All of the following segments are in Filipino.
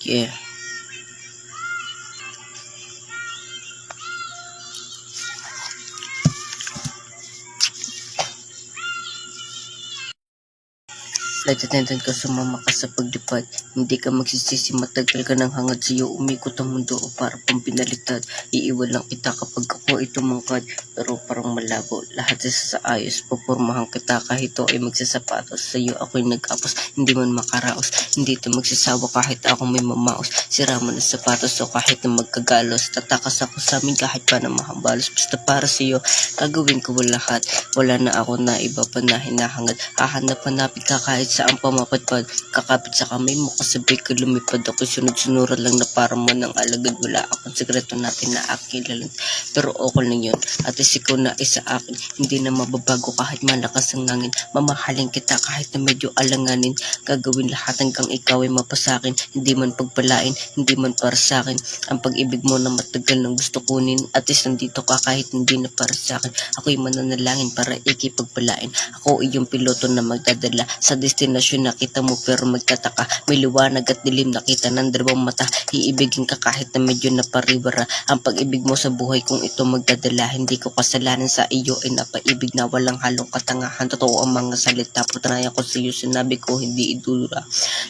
Yeah. Flight attendant ka, sumama ka sa paglipad. Hindi ka magsisisi, matagal ka ng hangad sa'yo. Umikot ang mundo o para pang pinalitad. Iiwan lang kita kapag ako ay tumangkad. Pero parang malabo, lahat isa sa ayos. Pupormahan kita kahit ito ay magsasapatos. Sa'yo ako'y nag-apos, hindi man makaraos. Hindi ito magsasawa kahit ako may mamaos. Sira mo na sapatos o kahit na magkagalos. Tatakas ako sa amin kahit pa na mahambalos. Basta para sa'yo, gagawin ko lahat. Wala na ako na iba pa na hinahangad. Hahanap-hanapin ka kahit saan pa mapadpad. Kakapit sa kamay mo kasabay ka lumipad. Ako sunod-sunuran lang na para mo ng alagad. Wala akong sekreto natin na aking lalan. Pero okay lang yun, at least ikaw na isa akin. Hindi na mababago kahit malakas ang hangin. Mamahalin kita kahit na medyo alanganin. Gagawin lahat hanggang ikaw ay mapasakin. Hindi man pagpalain, hindi man para sakin. Ang pag-ibig mo na matagal nang gusto kunin. At least nandito ka kahit hindi na para sakin. Ako'y mananalangin para ikipagpalain. Ako ay yung piloto na magdadala sa destinasyon. Nakita mo pero magtataka. May liwanag at dilim, nakita ng dalawang mata. Iibigin ka kahit na medyo napariwara. Ang pag-ibig mo sa buhay kung ito magdadala. Hindi ko kasalanan sa iyo ay napaibig na walang halong katangahan. Totoo ang mga salita, putraya ko sa iyo, sinabi ko hindi idulura.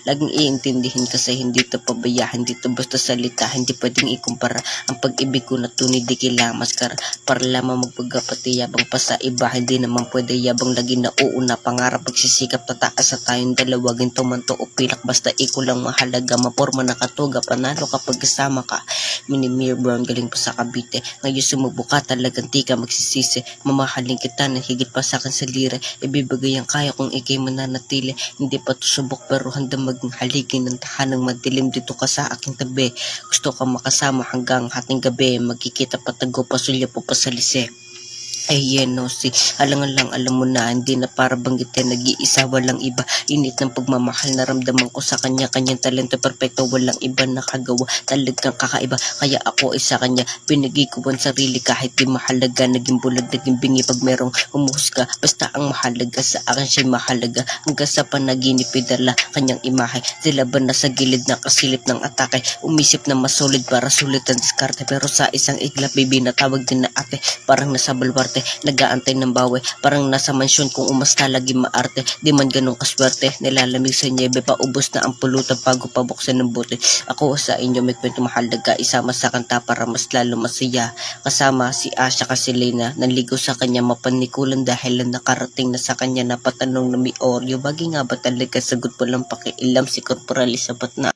Laging iintindihin kasi hindi ito pabayahan. Hindi ito basta salita, hindi pwedeng ikumpara. Ang pag-ibig ko na tunay di kailangan maskara. Para lamang magpagapati yabang pa sa iba. Hindi naman pwede yabang lagi na uuna. Pangarap pagsisikap, tataas sa tayong dalawa. Ginto man to o pilak, basta ikaw lang mahalaga. Maporma na katuga, panalo kapag kasama ka. Minimir Brown, galing pa sa Cavite. Ngayon sumubo ka, talagang di ka magsisisi. Mamahalin kita na higit pa sa akin sa lira. Ibibigay ang kaya kung ikay mananatili. Hindi pa to subok pero handa maging haligin ng tahanang madilim. Dito ka sa aking tabi. Gusto ka makasama hanggang hating gabi. Magkikita patago, pasulya po pasalisi. Ay no, si alangan lang, alam mo na, hindi na para banggitin, nag-iisa, walang iba. Init ng pagmamahal, naramdaman ko sa kanya. Kanyang talento perfecto, walang iba nakagawa. Talagang kakaiba, kaya ako ay sa kanya pinagi ko ang sarili kahit di mahalaga. Naging bulag, naging bingi pag merong umuhusga. Basta ang mahalaga sa akin siya'y mahalaga. Hanggang sa panaginip idala kanyang imahe. Sila ba nasa gilid na kasilip ng atake? Umisip na masolid para sulit ang diskarte. Pero sa isang iglap, baby, natawag din na ate. Parang nasa balwarte, nag-aantay ng bawi. Parang nasa mansyon kung umasta lagi maarte. Di man ganong kaswerte, nilalamig sa nyebe. Paubos na ang pulutan bago pabuksan ng bote. Ako sa inyo may kwento mahalaga. Isama sa kanta para mas lalo masaya. Kasama si Asha kasi Lena. Nanligaw sa kanya mapanikulan dahil lang nakarating na sa kanya. Napatanong na may oryo. Bagay nga ba talaga, sagot po lang pakiilam. Si Corporal sapat na